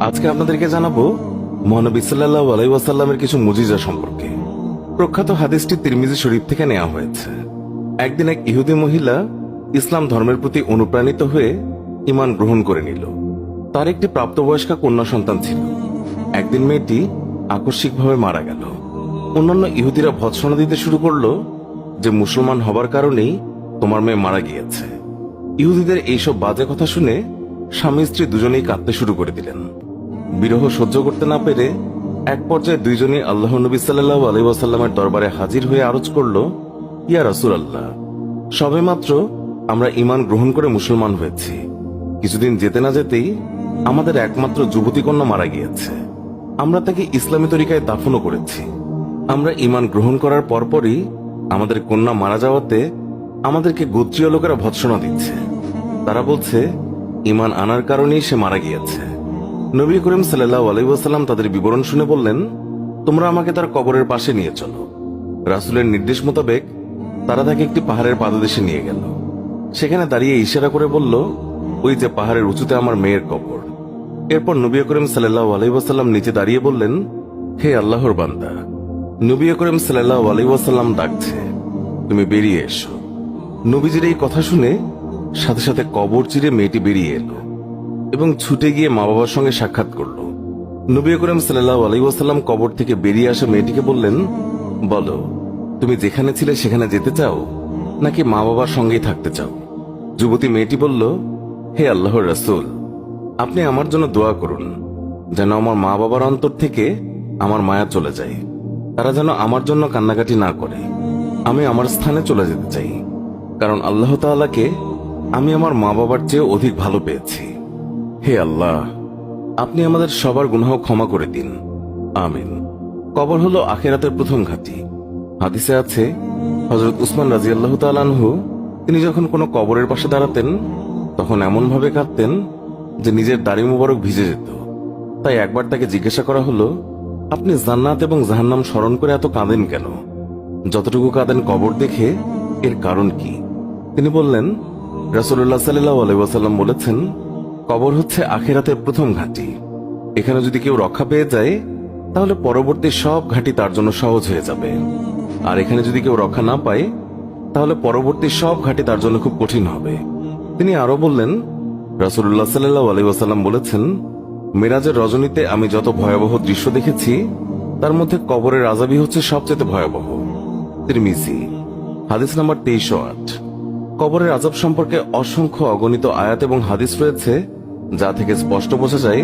আজকে আপনাদেরকে জানাবো মহানবী সাল্লাল্লাহু আলাইহি ওয়াসাল্লামের কিছু মুজিজা সম্পর্কে। প্রখ্যাত হাদিসটি তিরমিজি শরীফ থেকে নেওয়া হয়েছে। একদিন এক ইহুদি মহিলা ইসলাম ধর্মের প্রতি অনুপ্রাণিত হয়ে ঈমান গ্রহণ করে নিল। তার একটি প্রাপ্তবয়স্কা কন্যা সন্তান ছিল। একদিন মেয়েটি আকস্মিকভাবে মারা গেল। অন্যান্য ইহুদিরা ভৎসনা দিতে শুরু করলো যে মুসলমান হবার কারণেই তোমার মেয়ে মারা গিয়েছে। ইহুদিদের এইসব বাজে কথা শুনে স্বামী স্ত্রী দুজনেই কাঁদতে শুরু করে দিলেন। বিরহ সহ্য করতে না পেরে এক পর্যায়ে দুইজনই আল্লাহ নবী সাল্লাল্লাহু আলাইহি ওয়াসাল্লামের দরবারে হাজির হয়ে আরজ করল, ইয়া রাসূলুল্লাহ, সবেমাত্র আমরা ঈমান গ্রহণ করে মুসলমান হয়েছি। কিছুদিন যেতে না যেতেই আমাদের একমাত্র যুবতী কন্যা মারা গিয়েছে। আমরা তাকে ইসলামী তরিকায় দাফনও করেছি। আমরা ঈমান গ্রহণ করার পরপরই আমাদের কন্যা মারা যাওয়াতে আমাদেরকে গোত্রীয় লোকেরা ভৎসনা দিচ্ছে। তারা বলছে ঈমান আনার কারণেই সে মারা গিয়েছে। নবী করিম সাল্লাল্লাহু আলাইহি ওয়াসাল্লাম তাদের বিবরণ শুনে বললেন, তোমরা আমাকে তার কবরের পাশে নিয়ে চলো। রাসূলের নির্দেশ মোতাবেক তারা তাকে একটি পাহাড়ের পাদদেশে নিয়ে গেল। সেখানে দাঁড়িয়ে ইশারা করে বলল, ওই যে পাহাড়ের উঁচুতে আমার মেয়ের কবর। এরপর নবী করিম সাল্লাল্লাহু আলাইহি ওয়াসাল্লাম নিচে দাঁড়িয়ে বললেন, হে আল্লাহর বান্দা, নবী করিম সাল্লাল্লাহু আলাইহি ওয়াসাল্লাম ডাকছে, তুমি বেরিয়ে এসো। নবীজির এই কথা শুনে সাথে সাথে কবর চিরে মেয়েটি বেরিয়ে এলো এবং ছুটে গিয়ে মা বাবার সঙ্গে সাক্ষাৎ করল। নবী করিম সাল্লাল্লাহু আলাইহি ওয়াসাল্লাম কবর থেকে বেরিয়ে আসা মেয়েটিকে বললেন, বলো, তুমি যেখানে ছিলে সেখানে যেতে চাও নাকি মা বাবার সঙ্গেই থাকতে চাও? যুবতী মেয়েটি বলল, হে আল্লাহর রাসূল, আপনি আমার জন্য দোয়া করুন যেন আমার মা বাবার অন্তর থেকে আমার মায়া চলে যায়। তারা যেন আমার জন্য কান্নাকাটি না করে। আমি আমার স্থানে চলে যেতে চাই, কারণ আল্লাহ তাআলাকে আমি আমার মা বাবার চেয়ে অধিক ভালো পেয়েছি। হে আল্লাহ, আপনি আমাদের সবার গুনাহ ক্ষমা করে দিন, আমিন। কবর হলো আখিরাতের প্রথম ঘাঁটি। হাদিসে আছে, হযরত উসমান রাদিয়াল্লাহু তাআলা আনহু তিনি যখন কোনো কবরের পাশে দাঁড়াতেন তখন এমন ভাবে কাঁদতেন যে নিজের দাড়ি মুবারক ভিজে যেত। তাই একবার তাকে জিজ্ঞাসা করা হলো, আপনি জান্নাত এবং জাহান্নাম স্মরণ করে এত কাঁদেন কেন? যতটুকু কাঁদেন কবর দেখে, এর কারণ কি? তিনি বললেন, রাসূলুল্লাহ সাল্লাল্লাহু আলাইহি ওয়াসাল্লাম বলেছেন, কবর হচ্ছে আখিরাতের প্রথম ঘাঁটি। এখানে যদি কেউ রক্ষা পেয়ে যায় তাহলে পরবর্তী সব ঘাঁটি তার জন্য সহজ হয়ে যাবে, আর এখানে যদি কেউ রক্ষা না পায় তাহলে পরবর্তী সব ঘাঁটি তার জন্য খুব কঠিন হবে। তিনি আরো বললেন, রাসূলুল্লাহ সাল্লাল্লাহু আলাইহি ওয়াসাল্লাম বলেছেন, মেরাজের রজনীতে আমি যত ভয়াবহ দৃশ্য দেখেছি তার মধ্যে কবরের আযাবই হচ্ছে সবচেয়ে ভয়াবহ। তিরমিজি, হাদিস নাম্বার 2308। কবরের আযাব সম্পর্কে অসংখ্য অগণিত আয়াত এবং হাদিস রয়েছে, যা থেকে স্পষ্ট বোঝা যায়